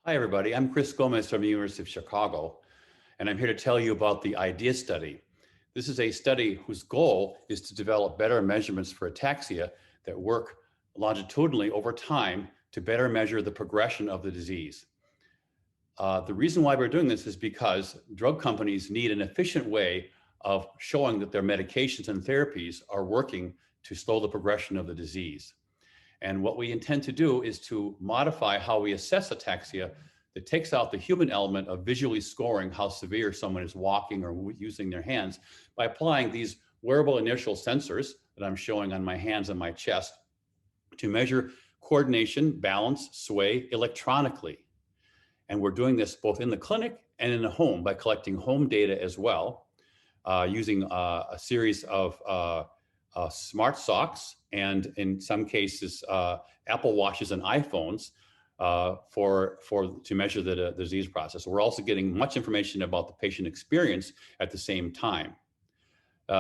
Hi, everybody. I'm Chris Gomez from the University of Chicago, and I'm here to tell you about the IDEA study. This is a study whose goal is to develop better measurements for ataxia that work longitudinally over time to better measure the progression of the disease. The reason why we're doing this is because drug companies need an efficient way of showing that their medications and therapies are working to slow the progression of the disease. And what we intend to do is to modify how we assess ataxia that takes out the human element of visually scoring how severe someone is walking or using their hands by applying these wearable inertial sensors that I'm showing on my hands and my chest to measure coordination, balance, sway electronically. And we're doing this both in the clinic and in the home by collecting home data as well, using a series of smart socks and in some cases Apple Watches and iPhones to measure the disease process. We're also getting much information about the patient experience at the same time.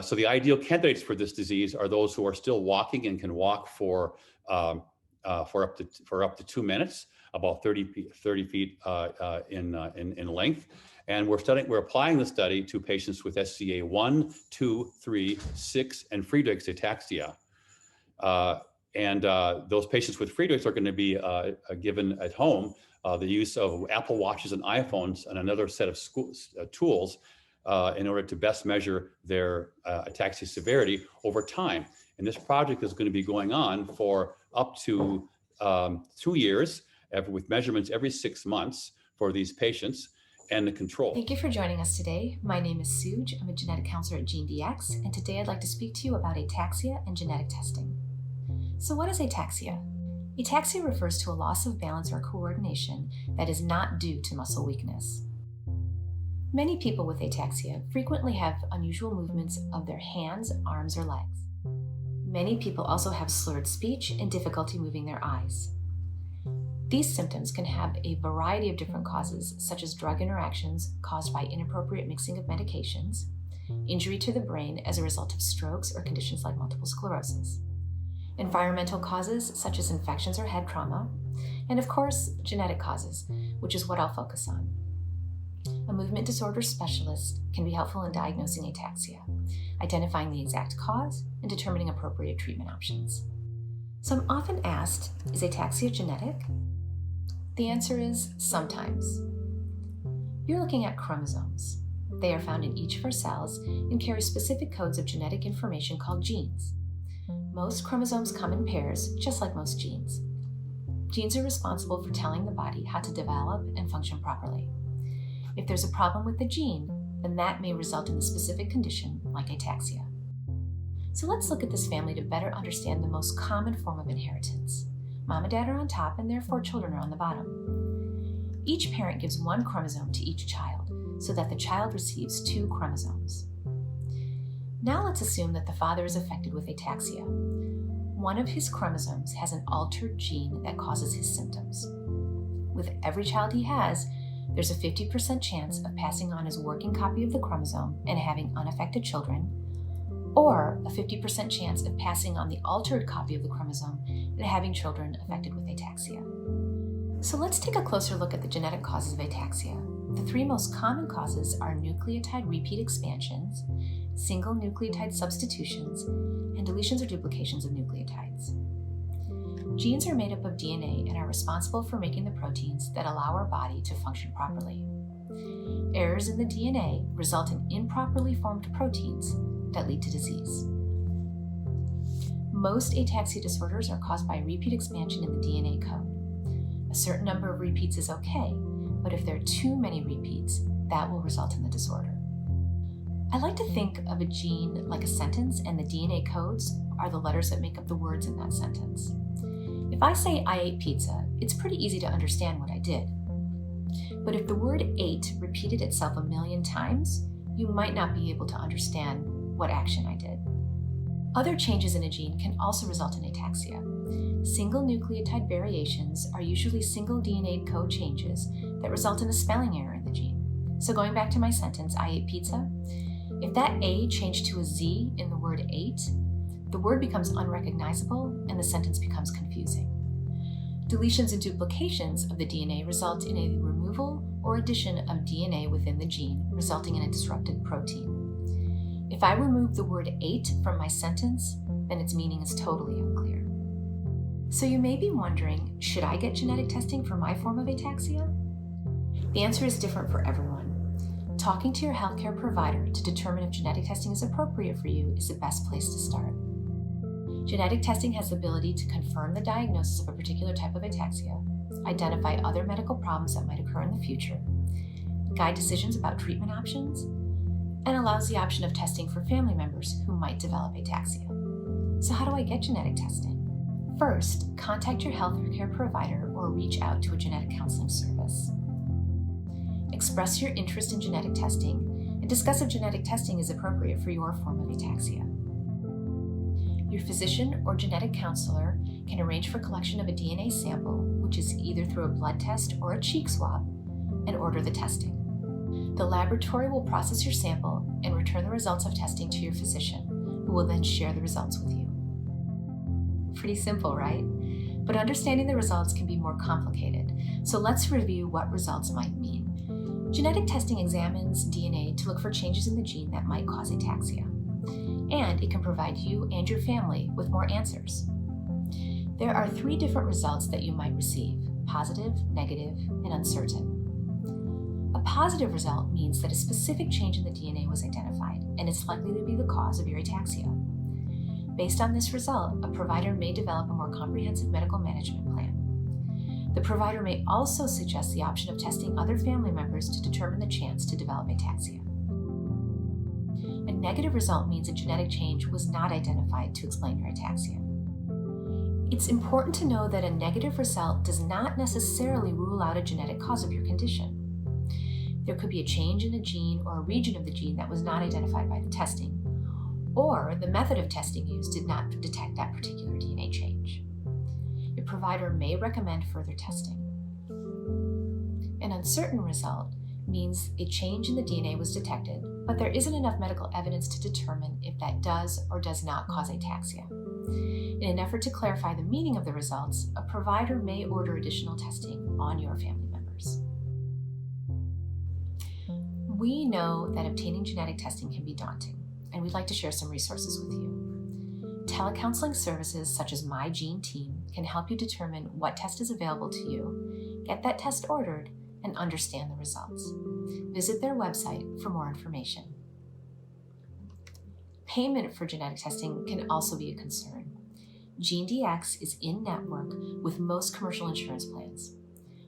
So the ideal candidates for this disease are those who are still walking and can walk for up to 2 minutes, about 30 feet in length. And we're applying the study to patients with SCA 1, 2, 3, 6, and Friedreich's ataxia. Those patients with Friedreich's are going to be given at home the use of Apple Watches and iPhones and another set of tools in order to best measure their ataxia severity over time. And this project is going to be going on for up to 2 years with measurements every 6 months for these patients and the control. Thank you for joining us today. My name is Suj. I'm a genetic counselor at GeneDx, and today I'd like to speak to you about ataxia and genetic testing. So what is ataxia? Ataxia refers to a loss of balance or coordination that is not due to muscle weakness. Many people with ataxia frequently have unusual movements of their hands, arms, or legs. Many people also have slurred speech and difficulty moving their eyes. These symptoms can have a variety of different causes, such as drug interactions caused by inappropriate mixing of medications, injury to the brain as a result of strokes or conditions like multiple sclerosis, environmental causes such as infections or head trauma, and of course, genetic causes, which is what I'll focus on. A movement disorder specialist can be helpful in diagnosing ataxia, identifying the exact cause, and determining appropriate treatment options. So I'm often asked, is ataxia genetic? The answer is sometimes. You're looking at chromosomes. They are found in each of our cells and carry specific codes of genetic information called genes. Most chromosomes come in pairs, just like most genes. Genes are responsible for telling the body how to develop and function properly. If there's a problem with the gene, then that may result in a specific condition like ataxia. So let's look at this family to better understand the most common form of inheritance. Mom and dad are on top and their 4 children are on the bottom. Each parent gives 1 chromosome to each child so that the child receives 2 chromosomes. Now let's assume that the father is affected with ataxia. One of his chromosomes has an altered gene that causes his symptoms. With every child he has, there's a 50% chance of passing on his working copy of the chromosome and having unaffected children, or a 50% chance of passing on the altered copy of the chromosome and having children affected with ataxia. So let's take a closer look at the genetic causes of ataxia. The 3 most common causes are nucleotide repeat expansions, single nucleotide substitutions, and deletions or duplications of nucleotides. Genes are made up of DNA and are responsible for making the proteins that allow our body to function properly. Errors in the DNA result in improperly formed proteins that lead to disease. Most ataxia disorders are caused by repeat expansion in the DNA code. A certain number of repeats is okay, but if there are too many repeats, that will result in the disorder. I like to think of a gene like a sentence, and the DNA codes are the letters that make up the words in that sentence. If I say I ate pizza, it's pretty easy to understand what I did. But if the word ate repeated itself a million times, you might not be able to understand what action I did. Other changes in a gene can also result in ataxia. Single nucleotide variations are usually single DNA code changes that result in a spelling error in the gene. So going back to my sentence, I ate pizza, if that A changed to a Z in the word ate, the word becomes unrecognizable and the sentence becomes confusing. Deletions and duplications of the DNA result in a removal or addition of DNA within the gene, resulting in a disrupted protein. If I remove the word 8 from my sentence, then its meaning is totally unclear. So you may be wondering, should I get genetic testing for my form of ataxia? The answer is different for everyone. Talking to your healthcare provider to determine if genetic testing is appropriate for you is the best place to start. Genetic testing has the ability to confirm the diagnosis of a particular type of ataxia, identify other medical problems that might occur in the future, guide decisions about treatment options, and allows the option of testing for family members who might develop ataxia. So how do I get genetic testing? First, contact your healthcare provider or reach out to a genetic counseling service. Express your interest in genetic testing and discuss if genetic testing is appropriate for your form of ataxia. Your physician or genetic counselor can arrange for collection of a DNA sample, which is either through a blood test or a cheek swab, and order the testing. The laboratory will process your sample and return the results of testing to your physician, who will then share the results with you. Pretty simple, right? But understanding the results can be more complicated, so let's review what results might mean. Genetic testing examines DNA to look for changes in the gene that might cause ataxia, and it can provide you and your family with more answers. There are 3 different results that you might receive: positive, negative, and uncertain. A positive result means that a specific change in the DNA was identified, and it's likely to be the cause of your ataxia. Based on this result, a provider may develop a more comprehensive medical management plan. The provider may also suggest the option of testing other family members to determine the chance to develop ataxia. A negative result means a genetic change was not identified to explain your ataxia. It's important to know that a negative result does not necessarily rule out a genetic cause of your condition. There could be a change in a gene or a region of the gene that was not identified by the testing, or the method of testing used did not detect that particular DNA change. Your provider may recommend further testing. An uncertain result means a change in the DNA was detected, but there isn't enough medical evidence to determine if that does or does not cause ataxia. In an effort to clarify the meaning of the results, a provider may order additional testing on your family members. We know that obtaining genetic testing can be daunting, and we'd like to share some resources with you. Telecounseling services such as My Gene Team can help you determine what test is available to you, get that test ordered, and understand the results. Visit their website for more information. Payment for genetic testing can also be a concern. GeneDx is in-network with most commercial insurance plans.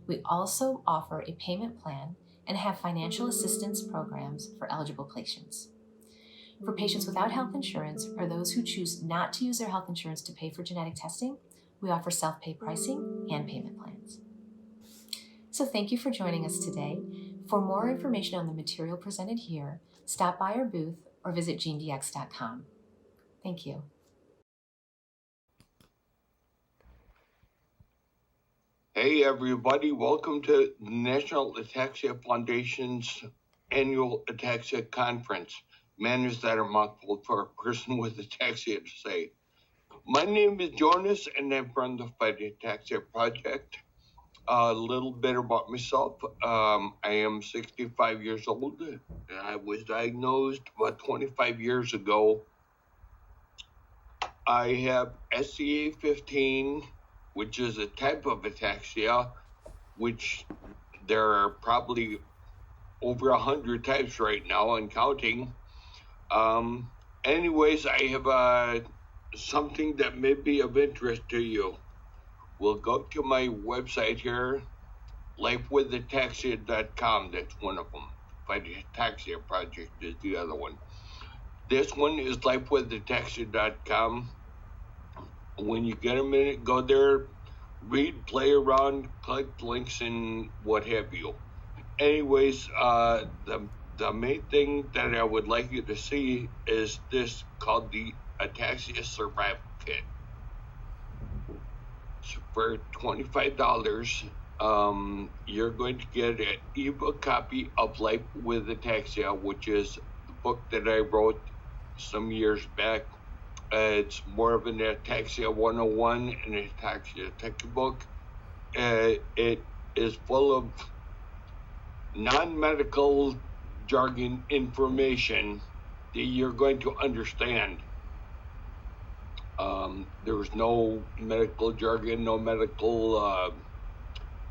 We also offer a payment plan and have financial assistance programs for eligible patients. For patients without health insurance or those who choose not to use their health insurance to pay for genetic testing, we offer self-pay pricing and payment plans. So thank you for joining us today. For more information on the material presented here, stop by our booth or visit GeneDx.com. Thank you. Hey everybody, welcome to the National Ataxia Foundation's annual Ataxia Conference. Manners that are mouthful for a person with ataxia to say. My name is Jonas and I'm from the Fight Ataxia Project. A little bit about myself. I am 65 years old. I was diagnosed about 25 years ago. I have SCA15, which is a type of ataxia, which there are probably over 100 types right now and counting. Anyways, I have something that may be of interest to you. We'll go to my website here, lifewithataxia.com. That's one of them. Fight Ataxia Project is the other one. This one is lifewithataxia.com. When you get a minute, go there, read, play around, click links, and what have you. Anyways, the main thing that I would like you to see is this called the Ataxia Survival Kit. So for $25, you're going to get an ebook copy of Life with Ataxia, which is the book that I wrote some years back. It's more of an Ataxia 101 and Ataxia textbook. it is full of non-medical jargon information that you're going to understand. There's no medical jargon, no medical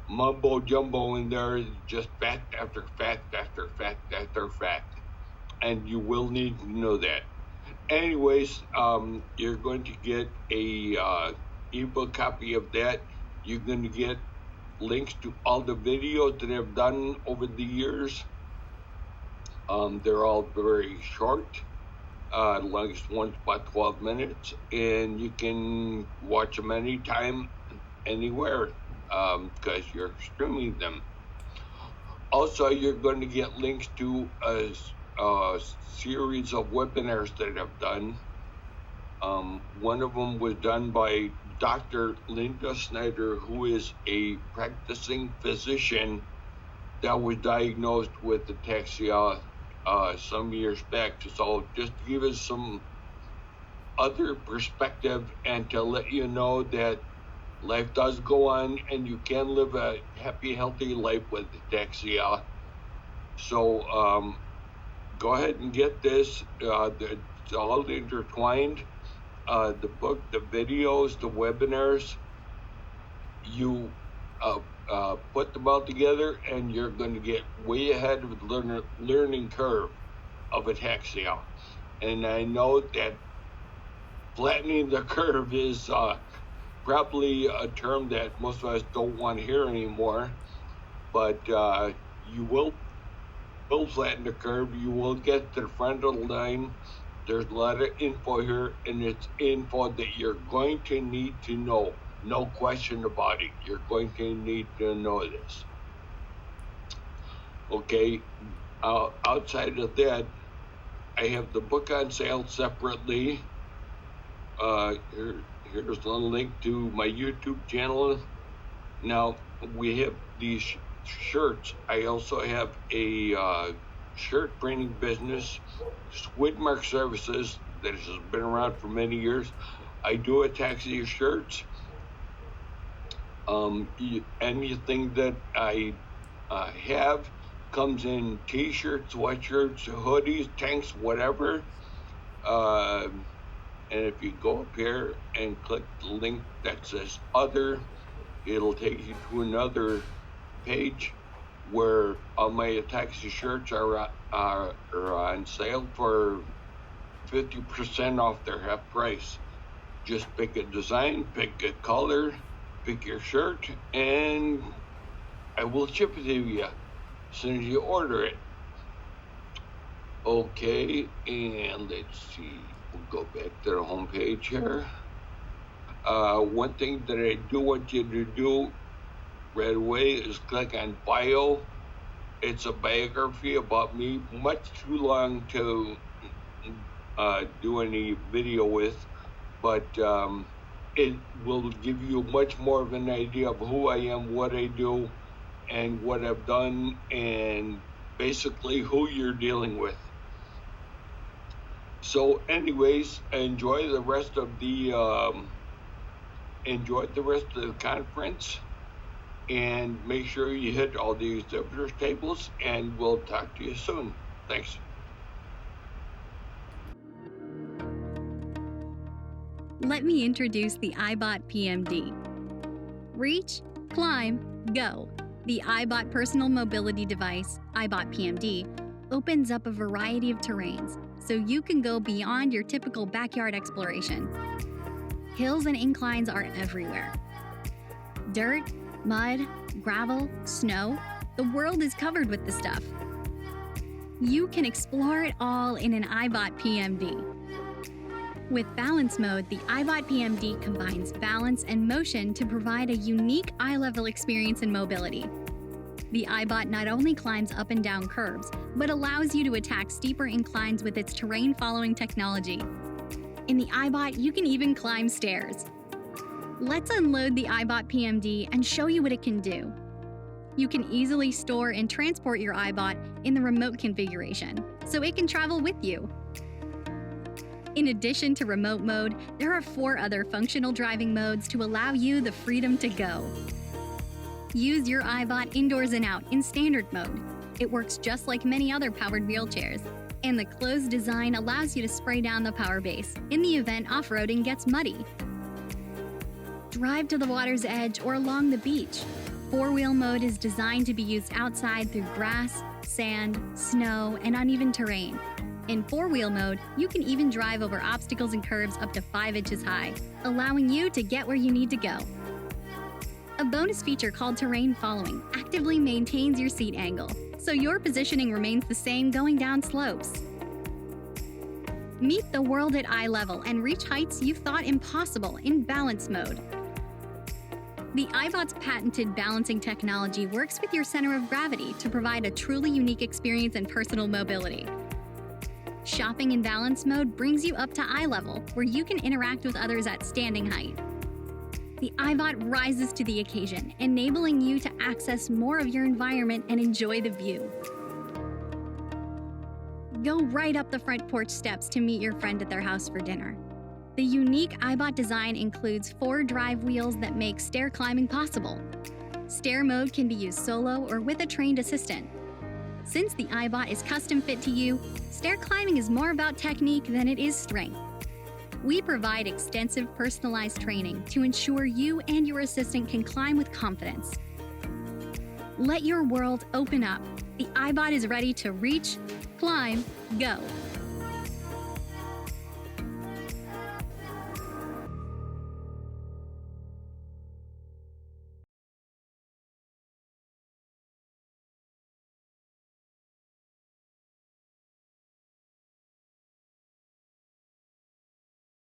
mumbo jumbo in there, just fact after fact after fact after fact. And you will need to know that. Anyways, you're going to get a ebook copy of that. You're going to get links to all the videos that I've done over the years. They're all very short. The longest one's about 12 minutes, and you can watch them anytime, anywhere, because you're streaming them. Also, you're going to get links to a series of webinars that I've done. One of them was done by Dr. Linda Snyder, who is a practicing physician that was diagnosed with ataxia some years back. So just to give us some other perspective and to let you know that life does go on and you can live a happy, healthy life with ataxia. So go ahead and get this. It's all intertwined. The book, the videos, the webinars, you put them all together and you're going to get way ahead of the learning curve of ataxia. And I know that flattening the curve is probably a term that most of us don't want to hear anymore, but you will flatten the curve. You will get to the front of the line. There's a lot of info here, and it's info that you're going to need to know. No question about it. You're going to need to know this. Okay, outside of that, I have the book on sale separately. Here's a link to my YouTube channel. Now, we have these shirts. I also have a shirt printing business, Squidmark Services, that has been around for many years. I do Ataxia shirts. Anything that I have comes in t-shirts, sweatshirts, hoodies, tanks, whatever. And if you go up here and click the link that says other, it'll take you to another page where all my Ataxia shirts are on sale for 50% off their half price. Just pick a design, pick a color, pick your shirt, and I will ship it to you as soon as you order it. Okay, and let's see. We'll go back to the home page here. One thing that I do want you to do right away is click on bio. It's a biography about me, much too long to do any video with, but it will give you much more of an idea of who I am, what I do, and what I've done, and basically who you're dealing with. So anyways, enjoy the rest of the conference, and make sure you hit all the exhibitors tables, and we'll talk to you soon. Thanks. Let me introduce the Ibot PMD. Reach, climb, go. The Ibot personal mobility device, Ibot PMD, opens up a variety of terrains, so you can go beyond your typical backyard exploration. Hills and inclines are everywhere. Dirt, mud, gravel, snow, the world is covered with this stuff. You can explore it all in an Ibot PMD. With balance mode, the Ibot PMD combines balance and motion to provide a unique eye-level experience in mobility. The Ibot not only climbs up and down curves, but allows you to attack steeper inclines with its terrain-following technology. In the Ibot, you can even climb stairs. Let's unload the Ibot PMD and show you what it can do. You can easily store and transport your Ibot in the remote configuration, so it can travel with you. In addition to remote mode, there are 4 other functional driving modes to allow you the freedom to go. Use your Ibot indoors and out in standard mode. It works just like many other powered wheelchairs, and the closed design allows you to spray down the power base in the event off-roading gets muddy. Drive to the water's edge or along the beach. Four-wheel mode is designed to be used outside through grass, sand, snow, and uneven terrain. In four-wheel mode, you can even drive over obstacles and curves up to 5 inches high, allowing you to get where you need to go. A bonus feature called Terrain Following actively maintains your seat angle, so your positioning remains the same going down slopes. Meet the world at eye level and reach heights you thought impossible in balance mode. The Ibot's patented balancing technology works with your center of gravity to provide a truly unique experience in personal mobility. Shopping in balance mode brings you up to eye level, where you can interact with others at standing height. The Ibot rises to the occasion, enabling you to access more of your environment and enjoy the view. Go right up the front porch steps to meet your friend at their house for dinner. The unique Ibot design includes 4 drive wheels that make stair climbing possible. Stair mode can be used solo or with a trained assistant. Since the Ibot is custom fit to you, stair climbing is more about technique than it is strength. We provide extensive personalized training to ensure you and your assistant can climb with confidence. Let your world open up. The Ibot is ready to reach, climb, go.